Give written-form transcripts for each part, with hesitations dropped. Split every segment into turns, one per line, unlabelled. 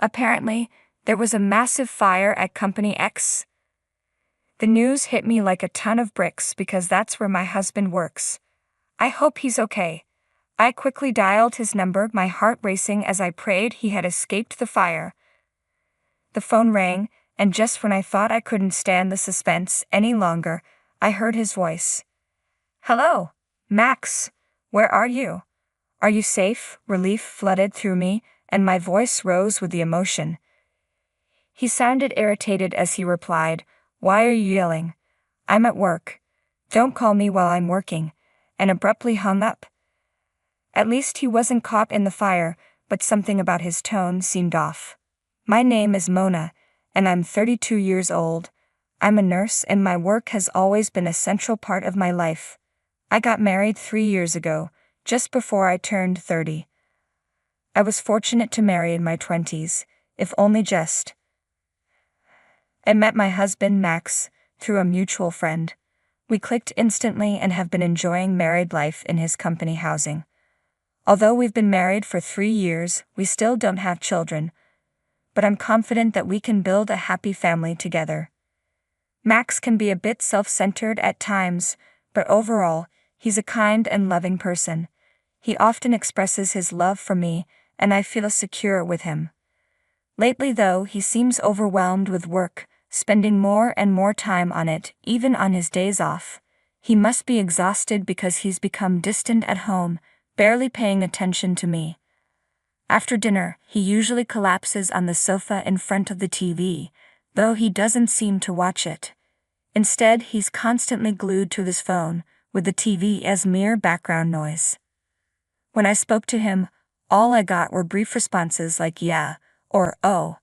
Apparently, there was a massive fire at Company X. The news hit me like a ton of bricks because that's where my husband works. I hope he's okay. I quickly dialed his number, my heart racing as I prayed he had escaped the fire. The phone rang, and just when I thought I couldn't stand the suspense any longer, I heard his voice. "Hello, Max. Where are you? Are you safe?" Relief flooded through me, and my voice rose with the emotion. He sounded irritated as he replied, "Why are you yelling? I'm at work. Don't call me while I'm working," and abruptly hung up. At least he wasn't caught in the fire, but something about his tone seemed off. My name is Mona, and I'm 32 years old. I'm a nurse and my work has always been a central part of my life. I got married 3 years ago, just before I turned 30. I was fortunate to marry in my 20s, if only just. I met my husband, Max, through a mutual friend. We clicked instantly and have been enjoying married life in his company housing. Although we've been married for 3 years, we still don't have children, but I'm confident that we can build a happy family together. Max can be a bit self-centered at times, but overall, he's a kind and loving person. He often expresses his love for me, and I feel secure with him. Lately though, he seems overwhelmed with work, spending more and more time on it, even on his days off. He must be exhausted because he's become distant at home, barely paying attention to me. After dinner, he usually collapses on the sofa in front of the TV, though he doesn't seem to watch it. Instead, he's constantly glued to his phone, with the TV as mere background noise. When I spoke to him, all I got were brief responses like "yeah" or "oh."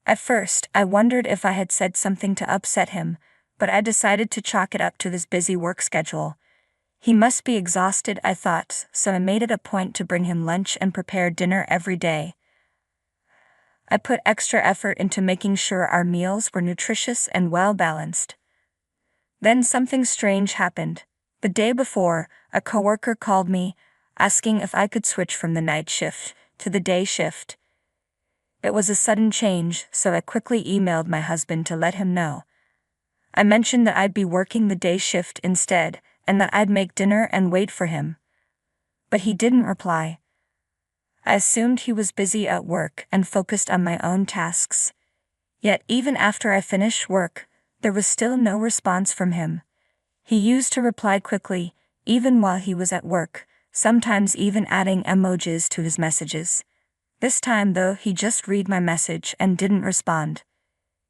At first, I wondered if I had said something to upset him, but I decided to chalk it up to his busy work schedule. He must be exhausted, I thought, so I made it a point to bring him lunch and prepare dinner every day. I put extra effort into making sure our meals were nutritious and well-balanced. Then something strange happened. The day before, a coworker called me, asking if I could switch from the night shift to the day shift. It was a sudden change, so I quickly emailed my husband to let him know. I mentioned that I'd be working the day shift instead, and that I'd make dinner and wait for him. But he didn't reply. I assumed he was busy at work and focused on my own tasks. Yet even after I finished work, there was still no response from him. He used to reply quickly, even while he was at work, sometimes even adding emojis to his messages. This time though, he just read my message and didn't respond.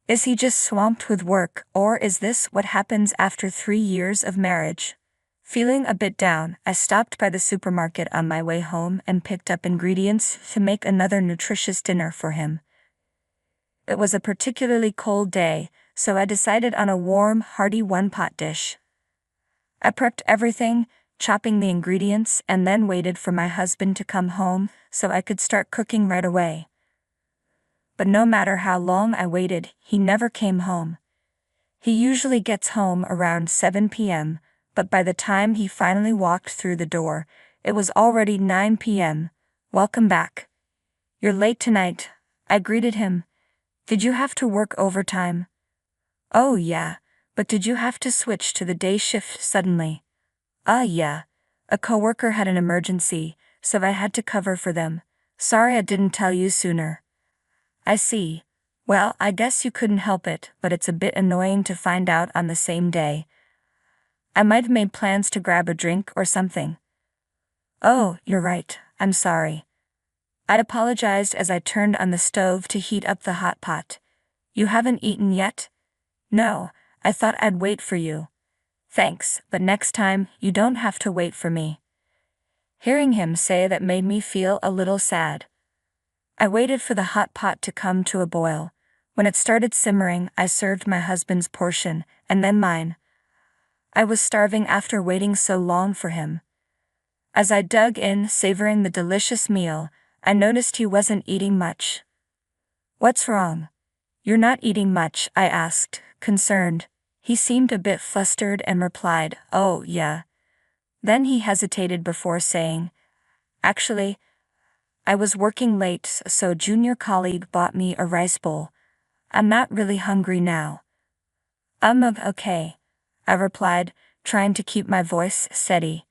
Is he just swamped with work, or is this what happens after 3 years of marriage? Feeling a bit down, I stopped by the supermarket on my way home and picked up ingredients to make another nutritious dinner for him. It was a particularly cold day, so I decided on a warm, hearty one-pot dish. I prepped everything, chopping the ingredients, and then waited for my husband to come home so I could start cooking right away. But no matter how long I waited, he never came home. He usually gets home around 7 p.m., but by the time he finally walked through the door, it was already 9 p.m. "Welcome back. You're late tonight," I greeted him. "Did you have to work overtime?" "Oh yeah, but did you have to switch to the day shift suddenly?" Yeah. A coworker had an emergency, so I had to cover for them. Sorry I didn't tell you sooner." "I see. Well, I guess you couldn't help it, but it's a bit annoying to find out on the same day. I might have made plans to grab a drink or something." "Oh, you're right, I'm sorry." I apologized as I turned on the stove to heat up the hot pot. "You haven't eaten yet?" "No, I thought I'd wait for you." "Thanks, but next time, you don't have to wait for me." Hearing him say that made me feel a little sad. I waited for the hot pot to come to a boil. When it started simmering, I served my husband's portion, and then mine. I was starving after waiting so long for him. As I dug in, savoring the delicious meal, I noticed he wasn't eating much. "What's wrong? You're not eating much," I asked, concerned. He seemed a bit flustered and replied, "Oh, yeah." Then he hesitated before saying, "Actually, I was working late, so junior colleague bought me a rice bowl. I'm not really hungry now. Okay, I replied, trying to keep my voice steady.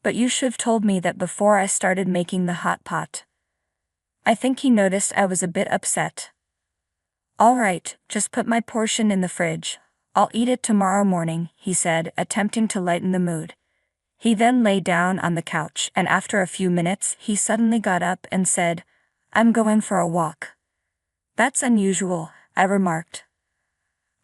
But you should have told me that before I started making the hot pot. I think he noticed I was a bit upset. All right, just put my portion in the fridge. I'll eat it tomorrow morning, he said, attempting to lighten the mood. He then lay down on the couch, and after a few minutes, he suddenly got up and said, "I'm going for a walk." That's unusual, I remarked.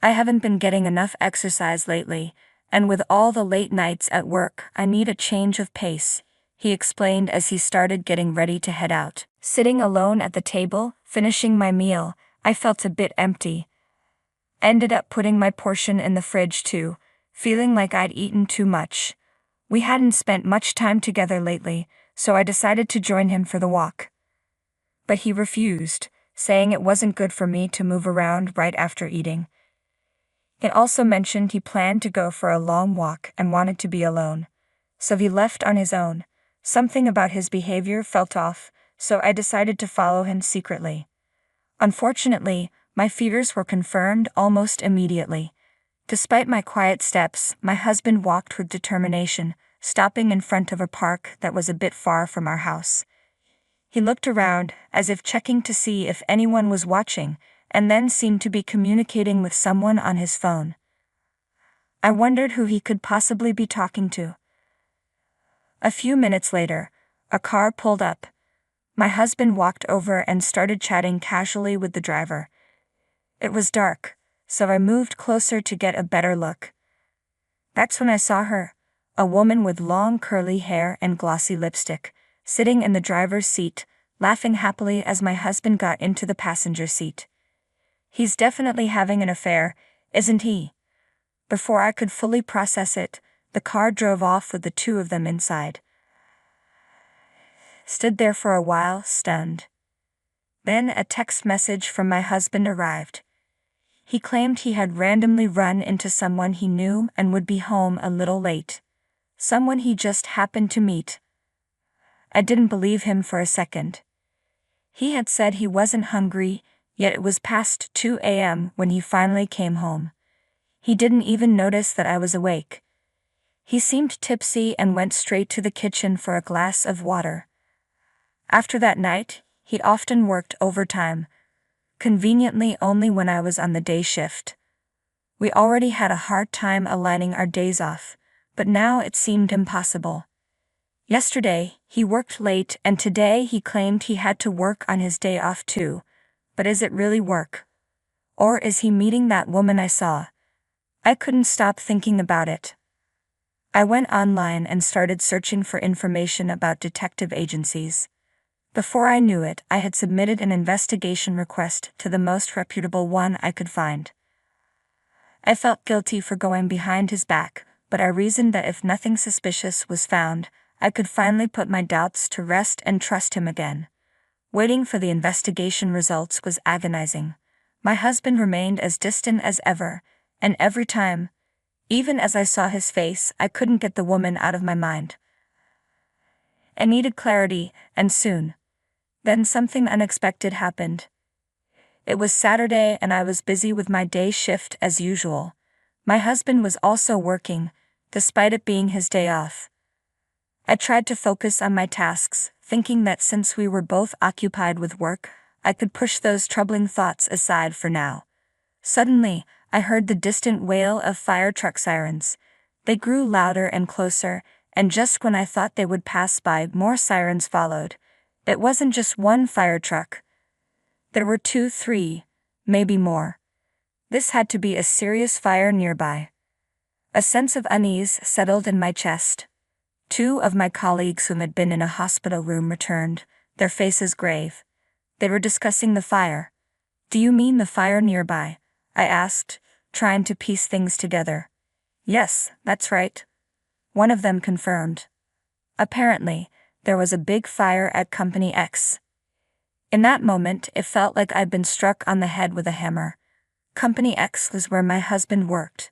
I haven't been getting enough exercise lately, and with all the late nights at work, I need a change of pace, he explained as he started getting ready to head out. Sitting alone at the table, finishing my meal, I felt a bit empty. Ended up putting my portion in the fridge too, feeling like I'd eaten too much. We hadn't spent much time together lately, so I decided to join him for the walk. But he refused, saying it wasn't good for me to move around right after eating. He also mentioned he planned to go for a long walk and wanted to be alone. So he left on his own. Something about his behavior felt off, so I decided to follow him secretly. Unfortunately, my fears were confirmed almost immediately. Despite my quiet steps, my husband walked with determination, stopping in front of a park that was a bit far from our house. He looked around, as if checking to see if anyone was watching, and then seemed to be communicating with someone on his phone. I wondered who he could possibly be talking to. A few minutes later, a car pulled up. My husband walked over and started chatting casually with the driver. It was dark, so I moved closer to get a better look. That's when I saw her, a woman with long curly hair and glossy lipstick, sitting in the driver's seat, laughing happily as my husband got into the passenger seat. He's definitely having an affair, isn't he? Before I could fully process it, the car drove off with the two of them inside. Stood there for a while, stunned. Then a text message from my husband arrived. He claimed he had randomly run into someone he knew and would be home a little late. Someone he just happened to meet. I didn't believe him for a second. He had said he wasn't hungry, yet it was past 2 a.m. when he finally came home. He didn't even notice that I was awake. He seemed tipsy and went straight to the kitchen for a glass of water. After that night, he'd often worked overtime, conveniently only when I was on the day shift. We already had a hard time aligning our days off, but now it seemed impossible. Yesterday, he worked late, and today he claimed he had to work on his day off too. But is it really work? Or is he meeting that woman I saw? I couldn't stop thinking about it. I went online and started searching for information about detective agencies. Before I knew it, I had submitted an investigation request to the most reputable one I could find. I felt guilty for going behind his back, but I reasoned that if nothing suspicious was found, I could finally put my doubts to rest and trust him again. Waiting for the investigation results was agonizing. My husband remained as distant as ever, and every time, even as I saw his face, I couldn't get the woman out of my mind. I needed clarity, and soon. Then something unexpected happened. It was Saturday and I was busy with my day shift as usual. My husband was also working, despite it being his day off. I tried to focus on my tasks, thinking that since we were both occupied with work, I could push those troubling thoughts aside for now. Suddenly, I heard the distant wail of fire truck sirens. They grew louder and closer, and just when I thought they would pass by, more sirens followed. It wasn't just one fire truck. There were 2, 3, maybe more. This had to be a serious fire nearby. A sense of unease settled in my chest. 2 of my colleagues who had been in a hospital room returned, their faces grave. They were discussing the fire. "Do you mean the fire nearby?" I asked, trying to piece things together. "Yes, that's right," one of them confirmed. Apparently, there was a big fire at Company X. In that moment, it felt like I'd been struck on the head with a hammer. Company X was where my husband worked.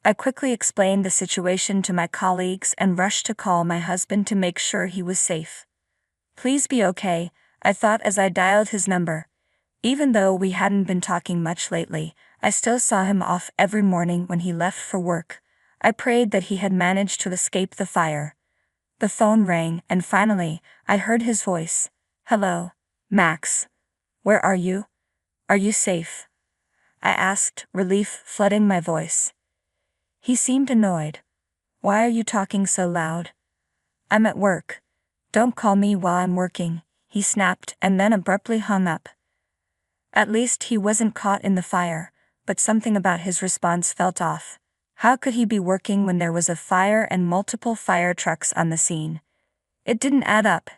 I quickly explained the situation to my colleagues and rushed to call my husband to make sure he was safe. Please be okay, I thought as I dialed his number. Even though we hadn't been talking much lately, I still saw him off every morning when he left for work. I prayed that he had managed to escape the fire. The phone rang, and finally, I heard his voice. Hello, Max. Where are you? Are you safe? I asked, relief flooding my voice. He seemed annoyed. Why are you talking so loud? I'm at work. Don't call me while I'm working, he snapped and then abruptly hung up. At least he wasn't caught in the fire, but something about his response felt off. How could he be working when there was a fire and multiple fire trucks on the scene? It didn't add up.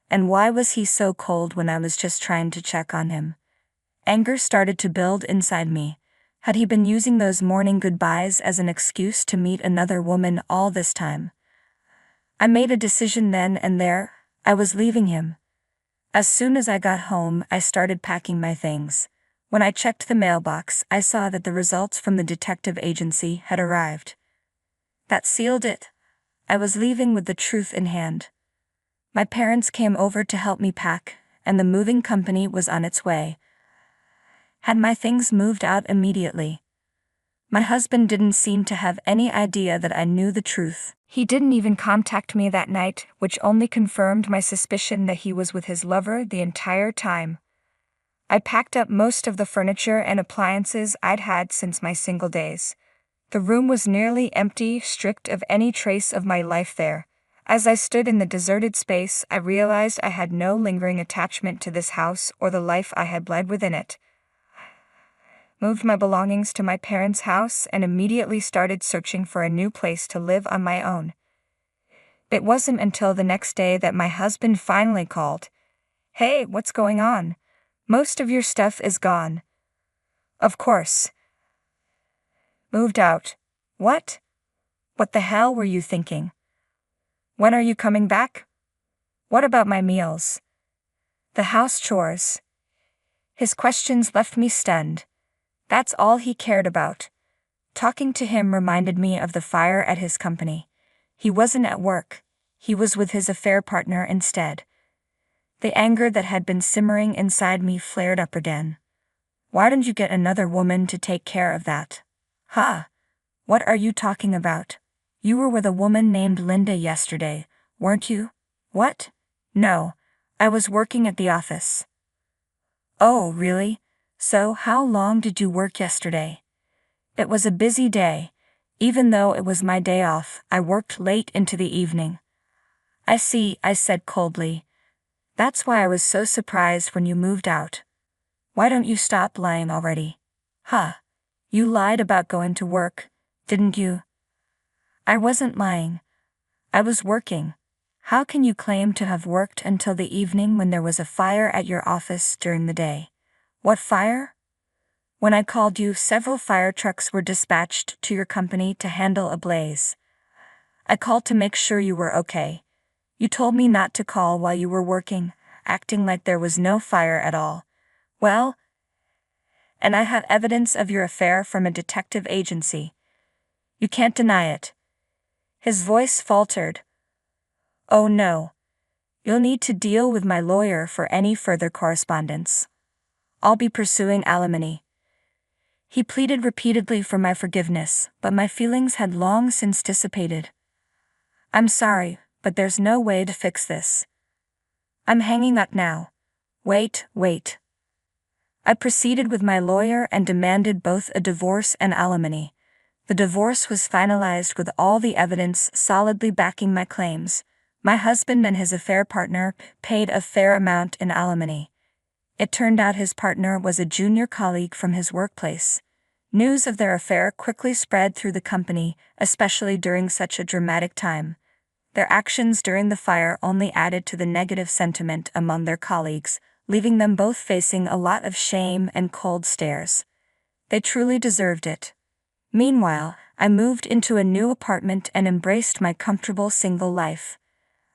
And why was he so cold when I was just trying to check on him? Anger started to build inside me. Had he been using those morning goodbyes as an excuse to meet another woman all this time? I made a decision then and there. I was leaving him. As soon as I got home, I started packing my things. When I checked the mailbox, I saw that the results from the detective agency had arrived. That sealed it. I was leaving with the truth in hand. My parents came over to help me pack, and the moving company was on its way. Had my things moved out immediately. My husband didn't seem to have any idea that I knew the truth. He didn't even contact me that night, which only confirmed my suspicion that he was with his lover the entire time. I packed up most of the furniture and appliances I'd had since my single days. The room was nearly empty, stripped of any trace of my life there. As I stood in the deserted space, I realized I had no lingering attachment to this house or the life I had led within it. Moved my belongings to my parents' house and immediately started searching for a new place to live on my own. It wasn't until the next day that my husband finally called. Hey, what's going on? Most of your stuff is gone. Of course. Moved out. What? What the hell were you thinking? When are you coming back? What about my meals? The house chores? His questions left me stunned. That's all he cared about. Talking to him reminded me of the fire at his company. He wasn't at work. He was with his affair partner instead. The anger that had been simmering inside me flared up again. Why didn't you get another woman to take care of that? Huh? What are you talking about? You were with a woman named Linda yesterday, weren't you? What? No. I was working at the office. Oh, really? So how long did you work yesterday? It was a busy day. Even though it was my day off, I worked late into the evening. I see, I said coldly. That's why I was so surprised when you moved out. Why don't you stop lying already? Huh? You lied about going to work, didn't you? I wasn't lying. I was working. How can you claim to have worked until the evening when there was a fire at your office during the day? What fire? When I called you, several fire trucks were dispatched to your company to handle a blaze. I called to make sure you were okay. You told me not to call while you were working, acting like there was no fire at all. Well, and I have evidence of your affair from a detective agency. You can't deny it. His voice faltered. Oh no. You'll need to deal with my lawyer for any further correspondence. I'll be pursuing alimony. He pleaded repeatedly for my forgiveness, but my feelings had long since dissipated. I'm sorry, but there's no way to fix this. I'm hanging up now. Wait. I proceeded with my lawyer and demanded both a divorce and alimony. The divorce was finalized with all the evidence solidly backing my claims. My husband and his affair partner paid a fair amount in alimony. It turned out his partner was a junior colleague from his workplace. News of their affair quickly spread through the company, especially during such a dramatic time. Their actions during the fire only added to the negative sentiment among their colleagues, leaving them both facing a lot of shame and cold stares. They truly deserved it. Meanwhile, I moved into a new apartment and embraced my comfortable single life.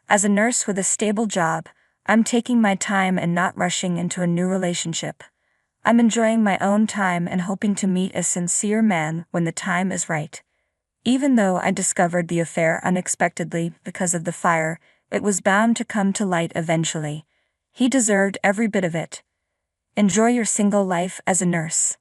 As a nurse with a stable job, I'm taking my time and not rushing into a new relationship. I'm enjoying my own time and hoping to meet a sincere man when the time is right. Even though I discovered the affair unexpectedly because of the fire, It was bound to come to light eventually. He deserved every bit of it. Enjoy your single life as a nurse.